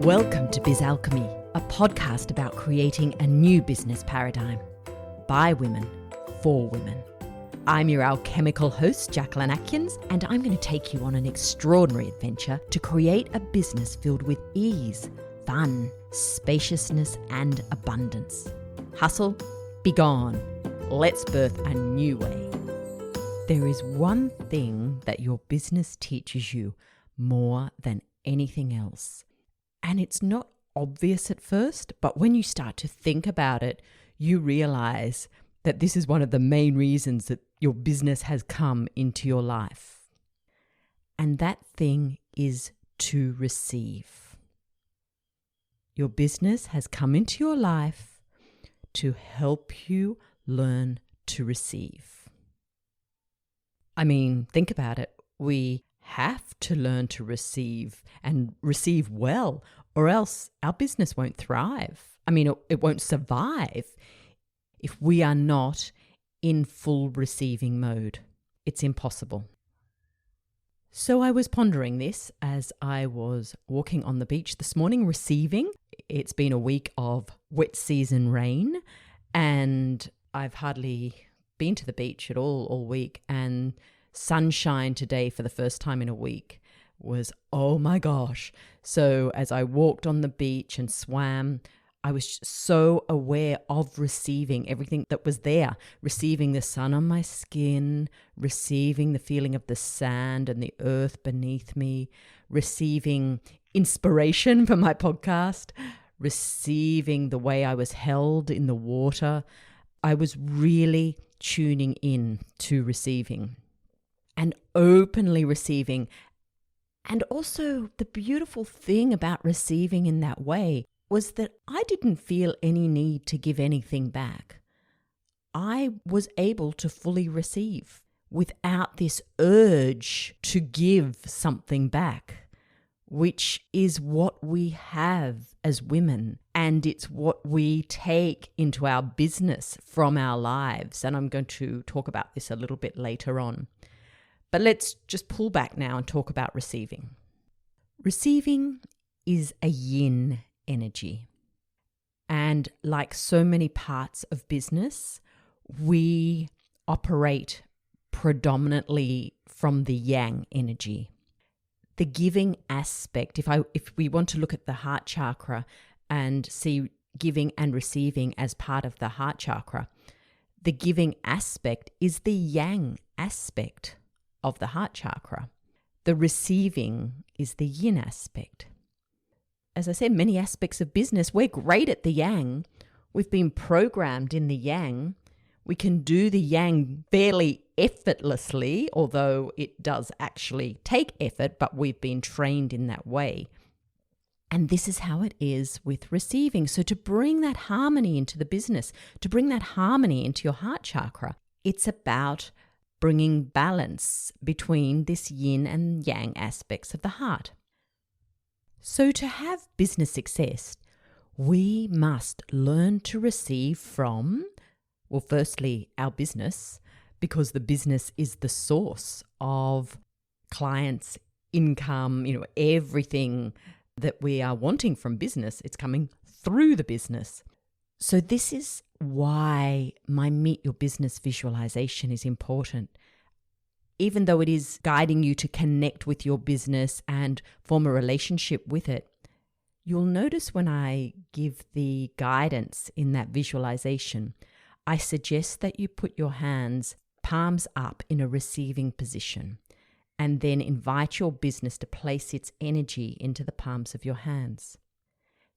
Welcome to Biz Alchemy, a podcast about creating a new business paradigm by women, for women. I'm your alchemical host, Jacquelyn, and I'm going to take you on an extraordinary adventure to create a business filled with ease, fun, spaciousness, and abundance. Hustle, be gone. Let's birth a new way. There is one thing that your business teaches you more than anything else. And it's not obvious at first, but when you start to think about it, you realize that this is one of the main reasons that your business has come into your life. And that thing is to receive. Your business has come into your life to help you learn to receive. I mean, think about it. We have to learn to receive and receive well, or else our business won't thrive. I mean, it won't survive if we are not in full receiving mode. It's impossible. So I was pondering this as I was walking on the beach this morning, receiving. It's been a week of wet season rain, and I've hardly been to the beach at all week, and sunshine today for the first time in a week was, oh my gosh. So as I walked on the beach and swam, I was so aware of receiving everything that was there, receiving the sun on my skin, receiving the feeling of the sand and the earth beneath me, receiving inspiration for my podcast, receiving the way I was held in the water. I was really tuning in to receiving and openly receiving. And also the beautiful thing about receiving in that way was that I didn't feel any need to give anything back. I was able to fully receive without this urge to give something back, which is what we have as women, and it's what we take into our business from our lives. And I'm going to talk about this a little bit later on. But let's just pull back now and talk about receiving. Receiving is a yin energy. And like so many parts of business, we operate predominantly from the yang energy. The giving aspect, if we want to look at the heart chakra and see giving and receiving as part of the heart chakra, the giving aspect is the yang aspect of the heart chakra. The receiving is the yin aspect. As I said, many aspects of business, we're great at the yang. We've been programmed in the yang. We can do the yang fairly effortlessly, although it does actually take effort, but we've been trained in that way. And this is how it is with receiving. So to bring that harmony into the business, to bring that harmony into your heart chakra, it's about bringing balance between this yin and yang aspects of the heart. So to have business success, we must learn to receive from, well, firstly, our business, because the business is the source of clients, income, everything that we are wanting from business, it's coming through the business. So this is why my Meet Your Business visualization is important. Even though it is guiding you to connect with your business and form a relationship with it, you'll notice when I give the guidance in that visualization, I suggest that you put your hands palms up in a receiving position and then invite your business to place its energy into the palms of your hands.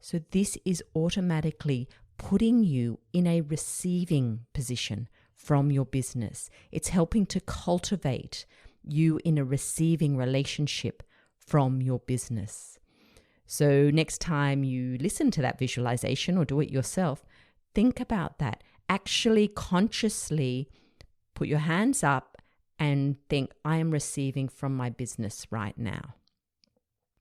So this is automatically putting you in a receiving position from your business. It's helping to cultivate you in a receiving relationship from your business. So next time you listen to that visualization or do it yourself, think about that. Actually, consciously put your hands up and think, I am receiving from my business right now.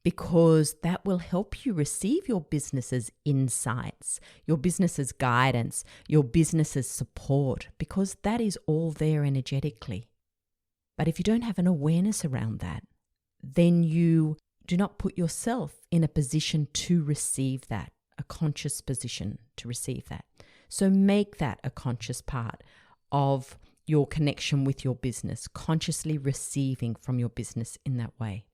Because that will help you receive your business's insights, your business's guidance, your business's support, because that is all there energetically. But if you don't have an awareness around that, then you do not put yourself in a position to receive that, a conscious position to receive that. So make that a conscious part of your connection with your business, consciously receiving from your business in that way.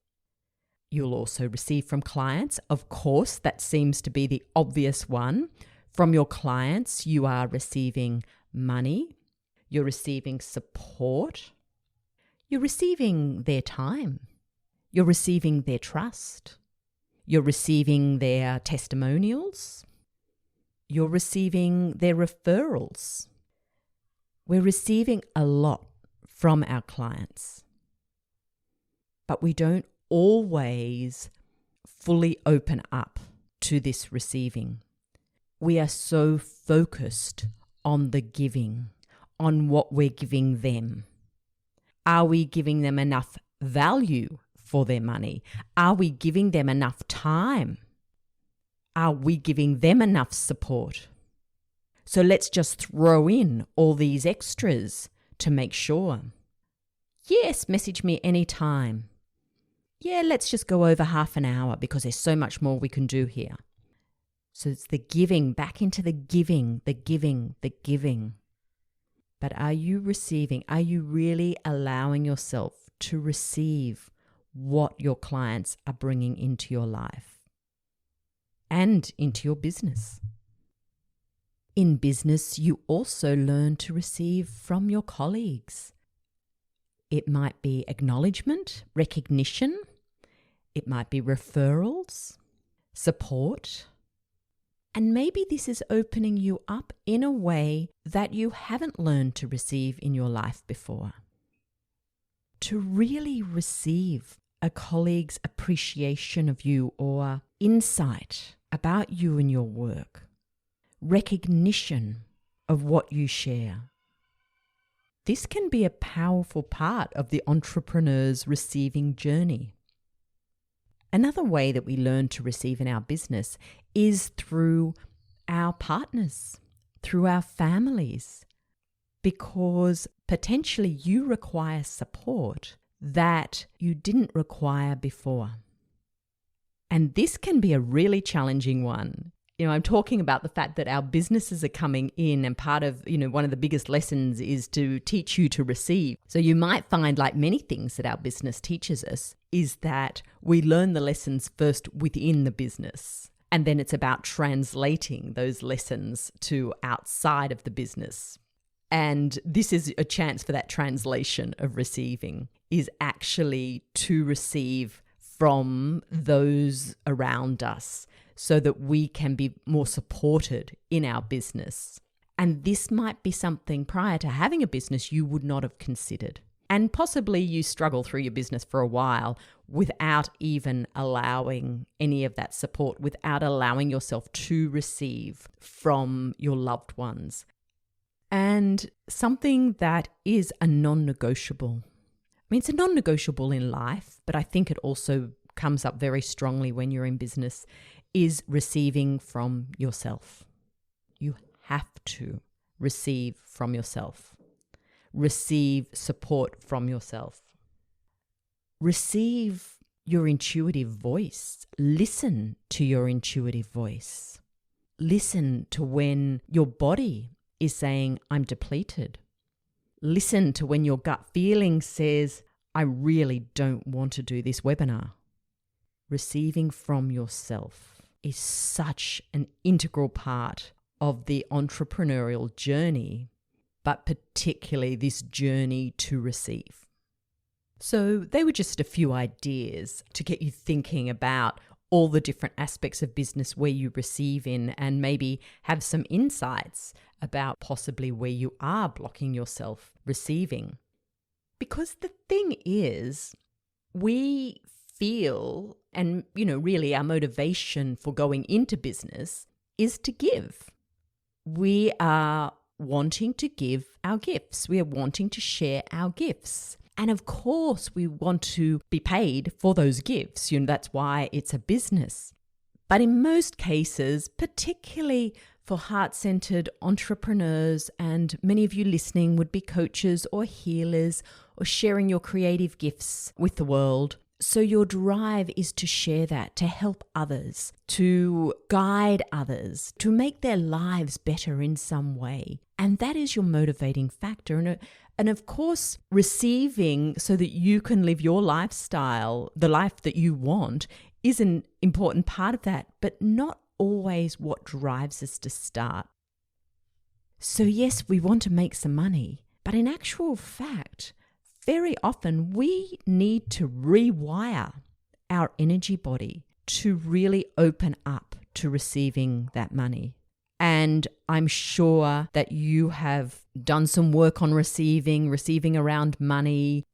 You'll also receive from clients. Of course, that seems to be the obvious one. From your clients, you are receiving money, you're receiving support, you're receiving their time, you're receiving their trust, you're receiving their testimonials, you're receiving their referrals. We're receiving a lot from our clients, but we don't always fully open up to this receiving. We are so focused on the giving, on what we're giving them. Are we giving them enough value for their money? Are we giving them enough time? Are we giving them enough support? So let's just throw in all these extras to make sure. Yes, message me anytime. Yeah, let's just go over half an hour because there's so much more we can do here. So it's the giving, back into the giving, the giving, the giving. But are you receiving? Are you really allowing yourself to receive what your clients are bringing into your life and into your business? In business, you also learn to receive from your colleagues. It might be acknowledgement, recognition. It might be referrals, support. And maybe this is opening you up in a way that you haven't learned to receive in your life before. To really receive a colleague's appreciation of you or insight about you and your work. Recognition of what you share. This can be a powerful part of the entrepreneur's receiving journey. Another way that we learn to receive in our business is through our partners, through our families, because potentially you require support that you didn't require before. And this can be a really challenging one. I'm talking about the fact that our businesses are coming in, and part of, one of the biggest lessons is to teach you to receive. So you might find, like many things that our business teaches us, is that we learn the lessons first within the business. And then it's about translating those lessons to outside of the business. And this is a chance for that translation of receiving, is actually to receive from those around us, so that we can be more supported in our business. And this might be something prior to having a business you would not have considered. And possibly you struggle through your business for a while without even allowing any of that support, without allowing yourself to receive from your loved ones. And something that is a non-negotiable. It's a non-negotiable in life, but I think it also comes up very strongly when you're in business, is receiving from yourself. You have to receive from yourself. Receive support from yourself. Receive your intuitive voice. Listen to your intuitive voice. Listen to when your body is saying, I'm depleted. Listen to when your gut feeling says, I really don't want to do this webinar. Receiving from yourself is such an integral part of the entrepreneurial journey, but particularly this journey to receive. So they were just a few ideas to get you thinking about all the different aspects of business where you receive in, and maybe have some insights about possibly where you are blocking yourself receiving. Because the thing is, we feel, and really our motivation for going into business is to give. We are wanting to give our gifts. We are wanting to share our gifts. And of course, we want to be paid for those gifts. That's why it's a business. But in most cases, particularly for heart-centered entrepreneurs, and many of you listening would be coaches or healers or sharing your creative gifts with the world, So your drive is to share that, to help others, to guide others, to make their lives better in some way. And that is your motivating factor. And of course, receiving so that you can live your lifestyle, the life that you want, is an important part of that, but not always what drives us to start. So yes, we want to make some money, but in actual fact, very often we need to rewire our energy body to really open up to receiving that money. And I'm sure that you have done some work on receiving around money.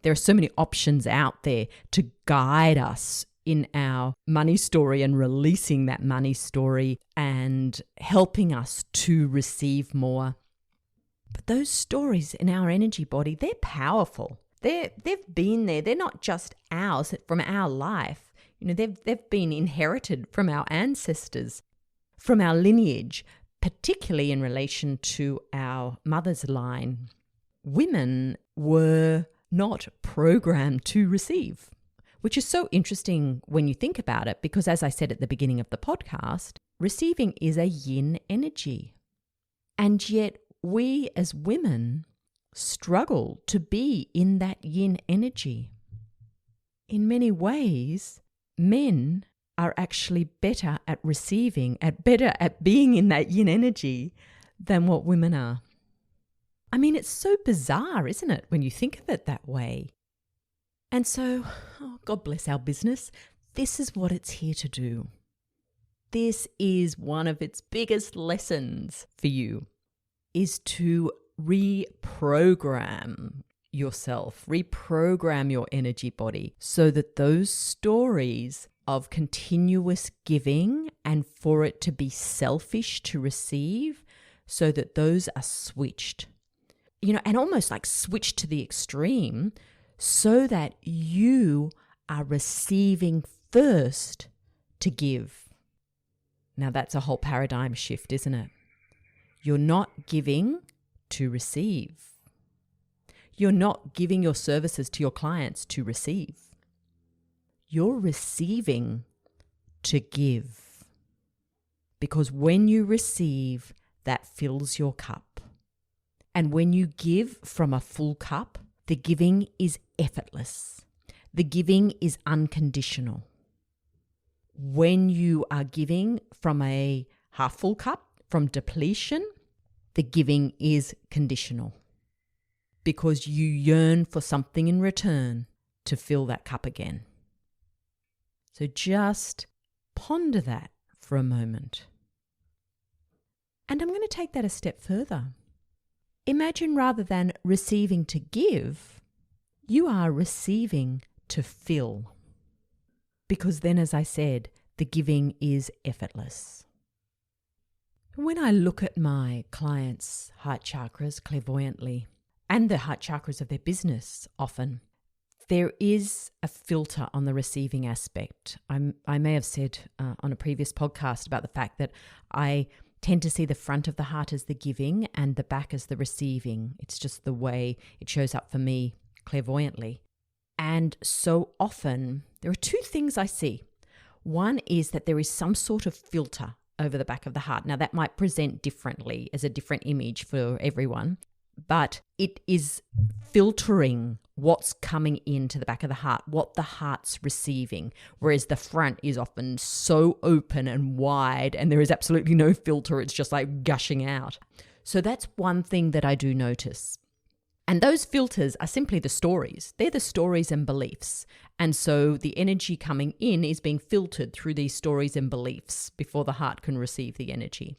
There are so many options out there to guide us in our money story and releasing that money story and helping us to receive more. But those stories in our energy body, they're powerful. They've been there. They're not just ours from our life. They've been inherited from our ancestors, from our lineage, particularly in relation to our mother's line. Women were not programmed to receive, which is so interesting when you think about it, because as I said at the beginning of the podcast, receiving is a yin energy. And yet we as women struggle to be in that yin energy. In many ways, men are actually better at receiving, better at being in that yin energy than what women are. I mean, it's so bizarre, isn't it, when you think of it that way? And so, God bless our business, this is what it's here to do. This is one of its biggest lessons for you, is to reprogram yourself, reprogram your energy body so that those stories of continuous giving and for it to be selfish to receive, so that those are switched, and almost like switched to the extreme so that you are receiving first to give. Now that's a whole paradigm shift, isn't it? You're not giving to receive. You're not giving your services to your clients to receive. You're receiving to give. Because when you receive, that fills your cup. And when you give from a full cup, the giving is effortless. The giving is unconditional. When you are giving from a half full cup, from depletion, the giving is conditional because you yearn for something in return to fill that cup again. So just ponder that for a moment. And I'm going to take that a step further. Imagine rather than receiving to give, you are receiving to fill. Because then, as I said, the giving is effortless. When I look at my clients' heart chakras clairvoyantly, and the heart chakras of their business often, there is a filter on the receiving aspect. I may have said on a previous podcast about the fact that I tend to see the front of the heart as the giving and the back as the receiving. It's just the way it shows up for me clairvoyantly. And so often, there are two things I see. One is that there is some sort of filter over the back of the heart. Now, that might present differently as a different image for everyone, but it is filtering what's coming into the back of the heart, what the heart's receiving, whereas the front is often so open and wide and there is absolutely no filter. It's just like gushing out. So that's one thing that I do notice. And those filters are simply the stories. They're the stories and beliefs. And so the energy coming in is being filtered through these stories and beliefs before the heart can receive the energy.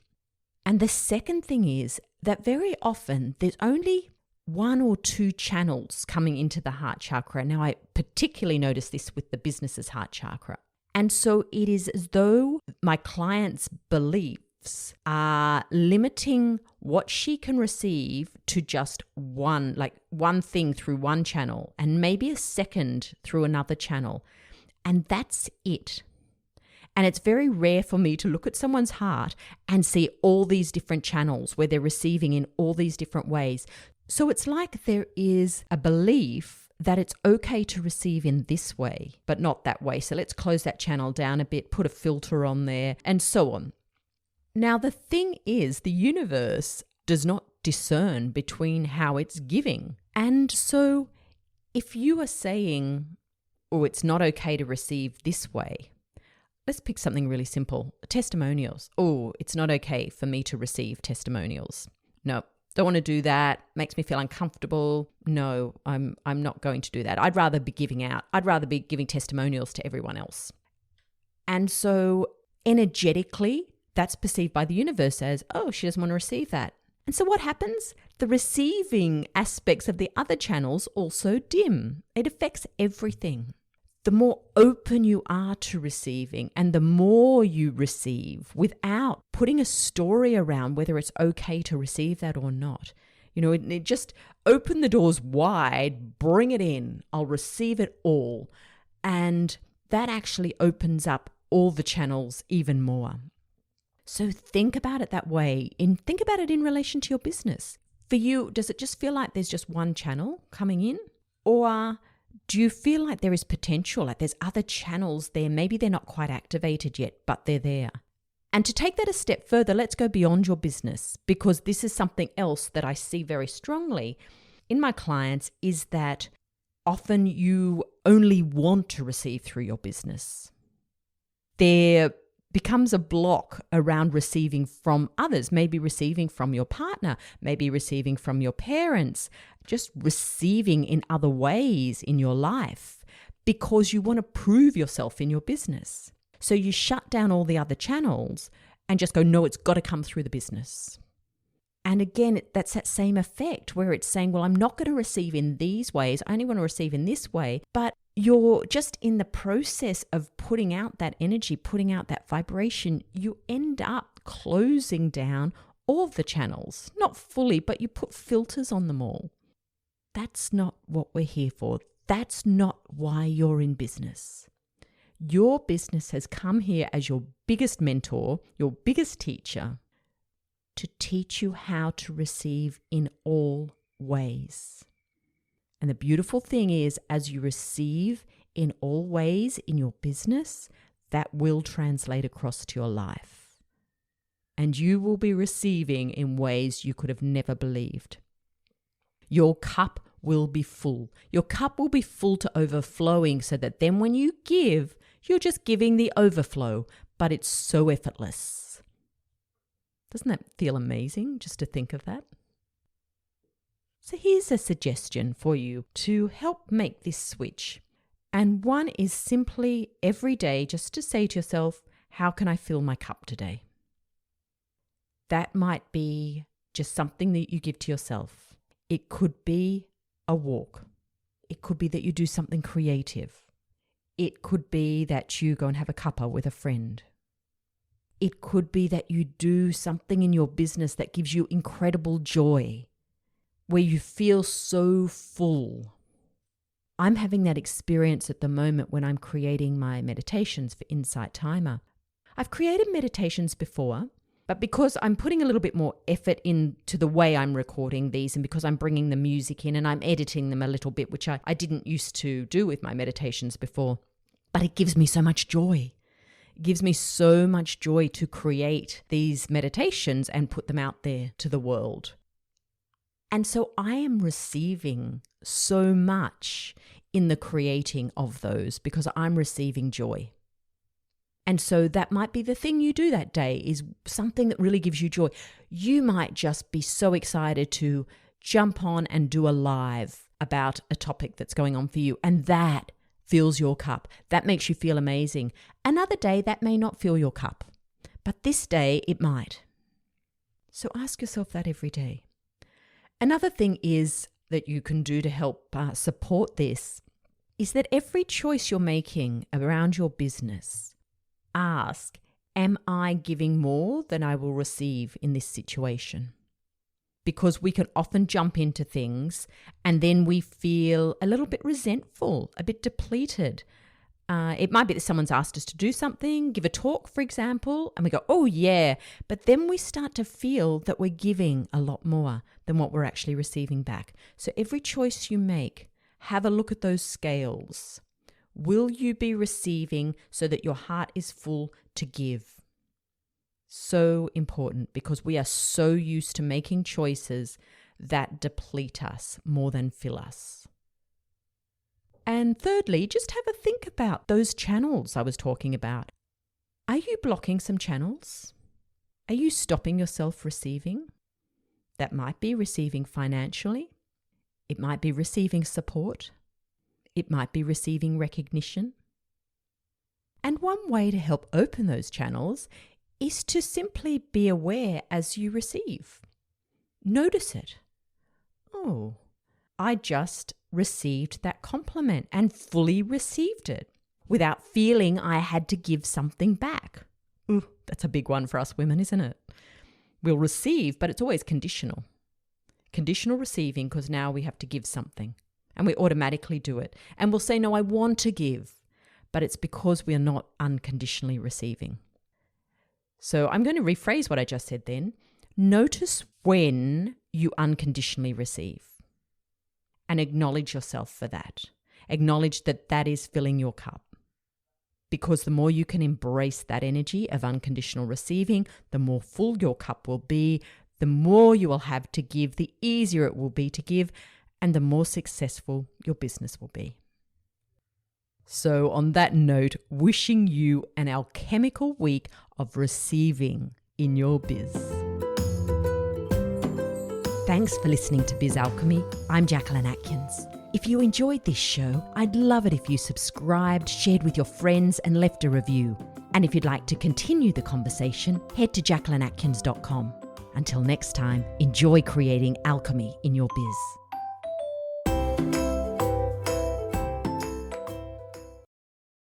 And the second thing is that very often there's only one or two channels coming into the heart chakra. Now, I particularly notice this with the business's heart chakra. And so it is as though my client's beliefs are limiting what she can receive to just one thing through one channel and maybe a second through another channel. And that's it. And it's very rare for me to look at someone's heart and see all these different channels where they're receiving in all these different ways. So it's like there is a belief that it's okay to receive in this way, but not that way. So let's close that channel down a bit, put a filter on there, and so on. Now, the thing is, the universe does not discern between how it's giving. And so if you are saying, oh, it's not okay to receive this way, let's pick something really simple. Testimonials. Oh, it's not okay for me to receive testimonials. No, don't want to do that. Makes me feel uncomfortable. No, I'm not going to do that. I'd rather be giving out. I'd rather be giving testimonials to everyone else. And so energetically, that's perceived by the universe as, oh, she doesn't want to receive that. And so what happens? The receiving aspects of the other channels also dim. It affects everything. The more open you are to receiving and the more you receive without putting a story around whether it's okay to receive that or not. It just open the doors wide, bring it in. I'll receive it all. And that actually opens up all the channels even more. So think about it that way. Think about it in relation to your business. For you, does it just feel like there's just one channel coming in? Or do you feel like there is potential, like there's other channels there? Maybe they're not quite activated yet, but they're there. And to take that a step further, let's go beyond your business, because this is something else that I see very strongly in my clients, is that often you only want to receive through your business. There becomes a block around receiving from others, maybe receiving from your partner, maybe receiving from your parents, just receiving in other ways in your life because you want to prove yourself in your business. So you shut down all the other channels and just go, no, it's got to come through the business. And again, that's that same effect where it's saying, well, I'm not going to receive in these ways. I only want to receive in this way. But you're just in the process of putting out that energy, putting out that vibration. You end up closing down all of the channels, not fully, but you put filters on them all. That's not what we're here for. That's not why you're in business. Your business has come here as your biggest mentor, your biggest teacher, to teach you how to receive in all ways. And the beautiful thing is, as you receive in all ways in your business, that will translate across to your life. And you will be receiving in ways you could have never believed. Your cup will be full. Your cup will be full to overflowing, so that then when you give, you're just giving the overflow, but it's so effortless. Doesn't that feel amazing just to think of that? So here's a suggestion for you to help make this switch. And one is simply every day just to say to yourself, how can I fill my cup today? That might be just something that you give to yourself. It could be a walk. It could be that you do something creative. It could be that you go and have a cuppa with a friend. It could be that you do something in your business that gives you incredible joy, where you feel so full. I'm having that experience at the moment when I'm creating my meditations for Insight Timer. I've created meditations before, but because I'm putting a little bit more effort into the way I'm recording these, and because I'm bringing the music in and I'm editing them a little bit, which I didn't used to do with my meditations before, but it gives me so much joy. It gives me so much joy to create these meditations and put them out there to the world. And so I am receiving so much in the creating of those because I'm receiving joy. And so that might be the thing you do that day, is something that really gives you joy. You might just be so excited to jump on and do a live about a topic that's going on for you, and that fills your cup. That makes you feel amazing. Another day that may not fill your cup, but this day it might. So ask yourself that every day. Another thing is that you can do to help support this is that every choice you're making around your business, ask, am I giving more than I will receive in this situation? Because we can often jump into things and then we feel a little bit resentful, a bit depleted. It might be that someone's asked us to do something, give a talk, for example, and we go, oh yeah, but then we start to feel that we're giving a lot more than what we're actually receiving back. So every choice you make, have a look at those scales. Will you be receiving so that your heart is full to give? So important, because we are so used to making choices that deplete us more than fill us. And thirdly, just have a think about those channels I was talking about. Are you blocking some channels? Are you stopping yourself receiving? That might be receiving financially. It might be receiving support. It might be receiving recognition. And one way to help open those channels is to simply be aware as you receive. Notice it. Oh, I just received that compliment and fully received it without feeling I had to give something back. Ooh, that's a big one for us women, isn't it? We'll receive, but it's always conditional. Conditional receiving, because now we have to give something and we automatically do it. And we'll say, no, I want to give, but it's because we are not unconditionally receiving. So I'm going to rephrase what I just said then. Notice when you unconditionally receive and acknowledge yourself for that. Acknowledge that that is filling your cup. Because the more you can embrace that energy of unconditional receiving, the more full your cup will be, the more you will have to give, the easier it will be to give, and the more successful your business will be. So on that note, wishing you an alchemical week of receiving in your biz. Thanks for listening to Biz Alchemy. I'm Jacquelyn Atkins. If you enjoyed this show, I'd love it if you subscribed, shared with your friends, and left a review. And if you'd like to continue the conversation, head to jacquelynatkins.com. Until next time, enjoy creating alchemy in your biz.